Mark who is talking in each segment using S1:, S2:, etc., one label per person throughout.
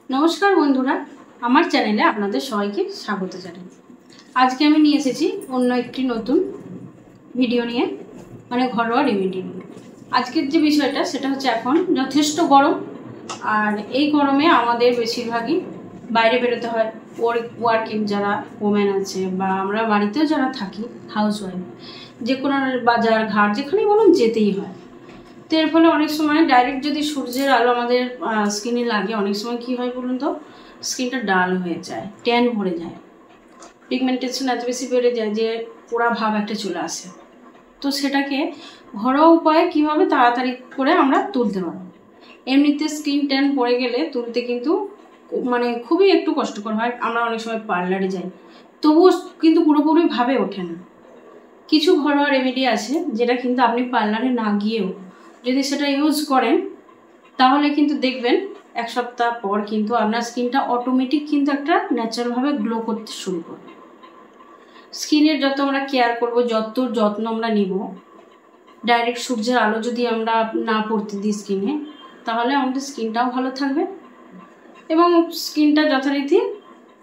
S1: নমস্কার বন্ধুরা, আমার চ্যানেলে আপনাদের সবাইকে স্বাগত জানাই। আজকে আমি নিয়ে এসেছি অন্য একটি নতুন ভিডিও নিয়ে, মানে ঘরোয়া রেমেডি নিয়ে। আজকের যে বিষয়টা সেটা হচ্ছে, এখন যথেষ্ট গরম, আর এই গরমে আমাদের বেশিরভাগই বাইরে বেরোতে হয়। ওয়ার্কিং যারা ওমেন আছে বা আমরা বাড়িতেও যারা থাকি হাউসওয়াইফ, যে কোনো বাজার ঘাট যেখানেই বলুন যেতেই হয়। তো এর ফলে অনেক সময় ডাইরেক্ট যদি সূর্যের আলো আমাদের স্কিনে লাগে, অনেক সময় কি হয় বলুন তো, স্কিনটা ডাল হয়ে যায়, ট্যান ভরে যায়, পিগমেন্টেশন এত বেশি বেড়ে যায় যে পোড়া ভাব একটা চলে আসে। তো সেটাকে ঘরোয়া উপায়ে কীভাবে তাড়াতাড়ি করে আমরা তুলতে পারবো। এমনিতে স্কিন ট্যান পড়ে গেলে তুলতে কিন্তু মানে খুবই একটু কষ্টকর হয়। আমরা অনেক সময় পার্লারে যাই, তবুও কিন্তু পুরোপুরিভাবে ওঠে না। কিছু ঘরোয়া রেমেডি আছে যেটা কিন্তু আপনি পার্লারে না গিয়েও যদি সেটা ইউজ করেন, তাহলে কিন্তু দেখবেন এক সপ্তাহ পর কিন্তু আপনার স্কিনটা অটোমেটিক কিন্তু একটা ন্যাচারালভাবে গ্লো করতে শুরু করবে। স্কিনের যত আমরা কেয়ার করব, যত যত্ন আমরা নিব, ডাইরেক্ট সূর্যের আলো যদি আমরা না পড়তে দিই স্কিনে, তাহলে আমাদের স্কিনটাও ভালো থাকবে এবং স্কিনটা যথারীতি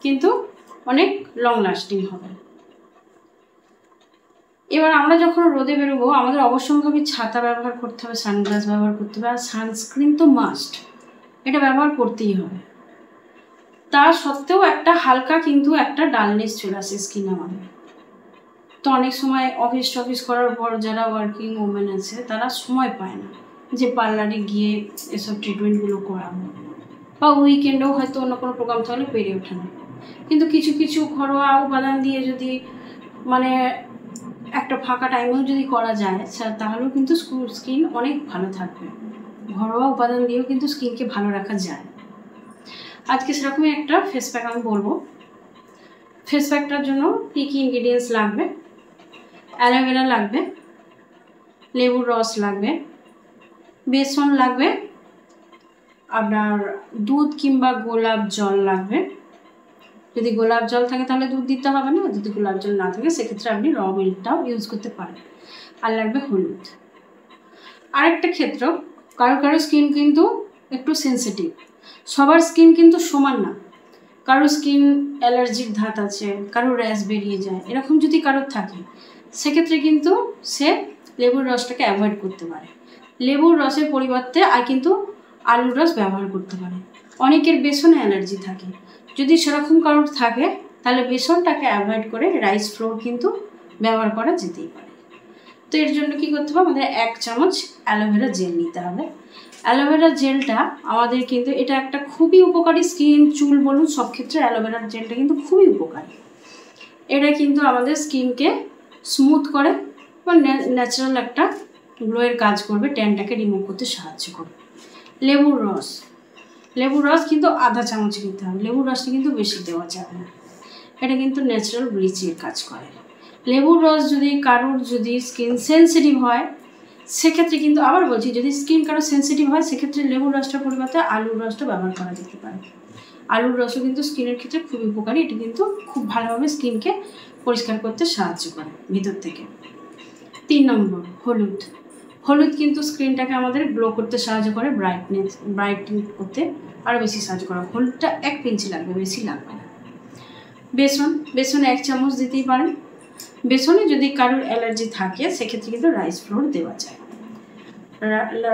S1: কিন্তু অনেক লং লাস্টিং হবে। এবার আমরা যখন রোদে বেরোবো, আমাদের অবশ্যম্ভাবী ছাতা ব্যবহার করতে হবে, সানগ্লাস ব্যবহার করতে হবে, আর সানস্ক্রিন তো মাস্ট, এটা ব্যবহার করতেই হবে। তা সত্ত্বেও একটা হালকা কিন্তু একটা ডালনেস চলে আসে স্কিন আমাদের। তো অনেক সময় অফিস করার পর যারা ওয়ার্কিং ওমেন আছে তারা সময় পায় না যে পার্লারে গিয়ে এসব ট্রিটমেন্টগুলো করাবো, বা উইকেন্ডেও হয়তো অন্য কোনো প্রোগ্রাম থাকলে পেরে ওঠে না। কিন্তু কিছু কিছু ঘরোয়া উপাদান দিয়ে যদি মানে একটা ফাঁকা টাইমেও যদি করা যায়, তাহলেও কিন্তু স্কিন অনেক ভালো থাকবে। ঘরোয়া উপাদান দিয়েও কিন্তু স্কিনকে ভালো রাখা যায়। আজকে সেরকমই একটা ফেস প্যাক আমি বলবো। ফেস প্যাকটার জন্য কী কী ইনগ্রিডিয়েন্টস লাগবে: অ্যালোভেরা লাগবে, লেবুর রস লাগবে, বেসন লাগবে, আপনার দুধ কিংবা গোলাপ জল লাগবে। যদি গোলাপ জল থাকে তাহলে দুধ দিতে হবে না, যদি গোলাপ জল না থাকে সেক্ষেত্রে আপনি র মিল্কটাও ইউজ করতে পারেন। আর লাগবে হলুদ। আরেকটা ক্ষেত্র, কারো স্কিন কিন্তু একটু সেন্সিটিভ, সবার স্কিন কিন্তু সমান না। কারো স্কিন অ্যালার্জির ধাত আছে, কারো র্যাশ বেরিয়ে যায়, এরকম যদি কারোর থাকে সেক্ষেত্রে কিন্তু সে লেবুর রসটাকে অ্যাভয়েড করতে পারে। লেবুর রসের পরিবর্তে আর কিন্তু আলুর রস ব্যবহার করতে পারে। অনেকের বেসনে অ্যালার্জি থাকে, যদি সেরকম কারোর থাকে তাহলে বেসনটাকে অ্যাভয়েড করে রাইস ফ্লোর কিন্তু ব্যবহার করা যেতেই পারে। তো এর জন্য কী করতে হবে, আমাদের 1 চামচ অ্যালোভেরা জেল নিতে হবে। অ্যালোভেরা জেলটা আমাদের কিন্তু এটা একটা খুবই উপকারী, স্কিন চুল বলুন সব ক্ষেত্রে অ্যালোভেরার জেলটা কিন্তু খুবই উপকারী। এটা কিন্তু আমাদের স্কিনকে স্মুথ করে বা ন্যাচারাল একটা গ্লোয়ের কাজ করবে, ট্যানটাকে রিমুভ করতে সাহায্য করবে। লেবুর রস কিন্তু আধা চামচ নিতে হবে। লেবুর রসটা কিন্তু বেশি দেওয়া যাবে না, এটা কিন্তু ন্যাচারাল ব্লিচিংয়ের কাজ করে। লেবুর রস যদি কারোর যদি স্কিন সেন্সিটিভ হয় সেক্ষেত্রে কিন্তু, আবার বলছি, যদি স্কিন কারো সেন্সিটিভ হয় সেক্ষেত্রে লেবুর রসটার পরিবর্তে আলুর রসটা ব্যবহার করা যেতে পারে। আলুর রসও কিন্তু স্কিনের ক্ষেত্রে খুবই উপকারী, এটি কিন্তু খুব ভালোভাবে স্কিনকে পরিষ্কার করতে সাহায্য করে ভিতর থেকে। 3 নম্বর, হলুদ কিন্তু স্কিনটাকে আমাদের গ্লো করতে সাহায্য করে, ব্রাইটনিং করতে আরও বেশি সাহায্য করে। হলুদটা 1 পিঞ্চি লাগবে, বেশি লাগবে না। বেসন 1 চামচ দিতেই পারেন। বেসনে যদি কারোর অ্যালার্জি থাকে সেক্ষেত্রে কিন্তু রাইস ফ্লোর দেওয়া যায়।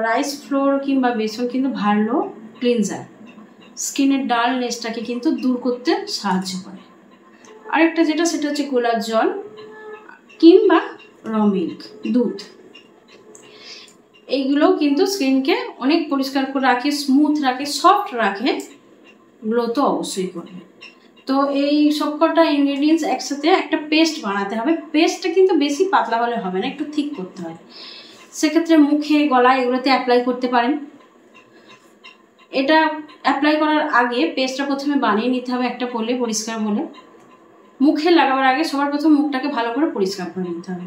S1: রাইস ফ্লোর কিংবা বেসন কিন্তু ভালো ক্লিনজার, স্কিনের ডালনেসটাকে কিন্তু দূর করতে সাহায্য করে। আরেকটা যেটা, সেটা হচ্ছে গোলাপ জল কিংবা র মিল্ক, দুধ। এইগুলো কিন্তু স্কিনকে অনেক পরিষ্কার করে রাখে, স্মুথ রাখে, সফট রাখে, গ্লো তো অবশ্যই করবে। তো এই সবকটা ইনগ্রিডিয়েন্টস একসাথে একটা পেস্ট বানাতে হবে। পেস্টটা কিন্তু বেশি পাতলা হলে হবে না, একটু থিক করতে হয়। সেক্ষেত্রে মুখে, গলায় এগুলোতে অ্যাপ্লাই করতে পারেন। এটা অ্যাপ্লাই করার আগে পেস্টটা প্রথমে বানিয়ে নিতে হবে একটা বলে, পরিষ্কার বলে। মুখে লাগাবার আগে সবার প্রথম মুখটাকে ভালো করে পরিষ্কার করে নিতে হবে।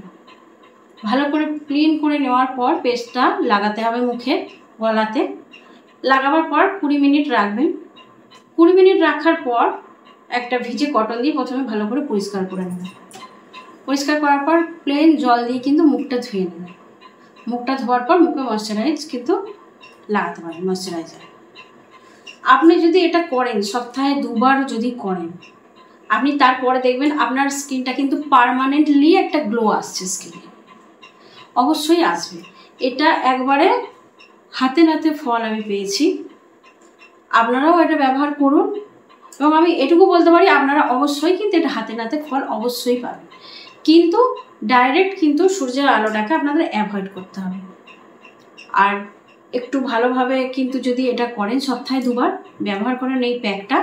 S1: ভালো করে ক্লিন করে নেওয়ার পর পেস্টটা লাগাতে হবে মুখে, গলাতে। লাগাবার পর 20 মিনিট রাখবেন। 20 মিনিট রাখার পর একটা ভিজে কটন দিয়ে প্রথমে ভালো করে পরিষ্কার করে নেবেন। পরিষ্কার করার পর প্লেন জল দিয়ে কিন্তু মুখটা ধুয়ে নেবেন। মুখটা ধোয়ার পর মুখে ময়শ্চারাইজ কিন্তু লাগাতে পারেন, ময়শ্চারাইজার। আপনি যদি এটা করেন, সপ্তাহে 2 বার যদি করেন, আপনি তারপরে দেখবেন আপনার স্কিনটা কিন্তু পার্মানেন্টলি একটা গ্লো আসছে স্কিনে, অবশ্যই আসবে। এটা একবারে হাতে নাতে ফল আমি পেয়েছি, আপনারাও এটা ব্যবহার করুন। এবং আমি এটুকু বলতে পারি আপনারা অবশ্যই কিন্তু এটা হাতে নাতে ফল অবশ্যই পাবেন, কিন্তু ডাইরেক্ট কিন্তু সূর্যের আলোটাকে আপনাদের অ্যাভয়েড করতে হবে। আর একটু ভালোভাবে কিন্তু যদি এটা করেন, সপ্তাহে 2 বার ব্যবহার করেন এই প্যাকটা,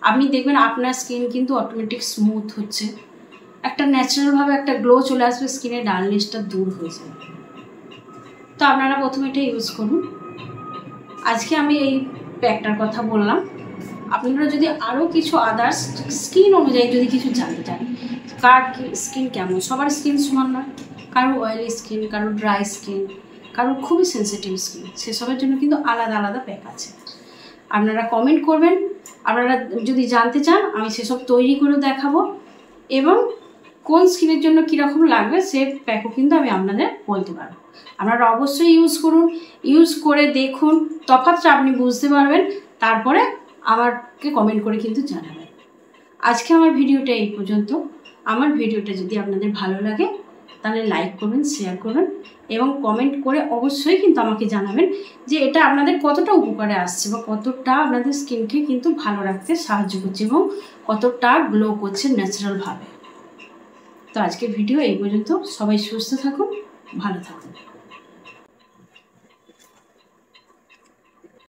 S1: আপনি দেখবেন আপনার স্কিন কিন্তু অটোমেটিক স্মুথ হচ্ছে, একটা ন্যাচারালভাবে একটা গ্লো চলে আসবে, স্কিনের ডালনেসটা দূর হয়ে যাবে। তো আপনারা প্রথমে এটা ইউজ করুন। আজকে আমি এই প্যাকটার কথা বললাম, আপনারা যদি আরও কিছু আদার্স স্কিন অনুযায়ী যদি কিছু জানতে চান, কার স্কিন কেমন, সবার স্কিন সমান নয়, কারোর অয়েলি স্কিন, কারোর ড্রাই স্কিন, কারোর খুবই সেন্সিটিভ স্কিন, সেসবের জন্য কিন্তু আলাদা আলাদা প্যাক আছে। আপনারা কমেন্ট করবেন, আপনারা যদি জানতে চান আমি সেসব তৈরি করে দেখাবো, এবং কোন স্কিনের জন্য কীরকম লাগবে সে প্যাকও কিন্তু আমি আপনাদের বলতে পারবো। আপনারা অবশ্যই ইউজ করুন, ইউজ করে দেখুন, তফাৎটা আপনি বুঝতে পারবেন, তারপরে আমাকে কমেন্ট করে কিন্তু জানাবেন। আজকে আমার ভিডিওটা এই পর্যন্ত। আমার ভিডিওটা যদি আপনাদের ভালো লাগে তাহলে লাইক করবেন, শেয়ার করবেন এবং কমেন্ট করে অবশ্যই কিন্তু আমাকে জানাবেন যে এটা আপনাদের কতটা উপকারে আসছে বা কতটা আপনাদের স্কিনকে কিন্তু ভালো রাখতে সাহায্য করছে এবং কতটা গ্লো করছে ন্যাচারালভাবে। তো আজকের ভিডিও এই পর্যন্ত। সবাই সুস্থ থাকুন, ভালো থাকুন।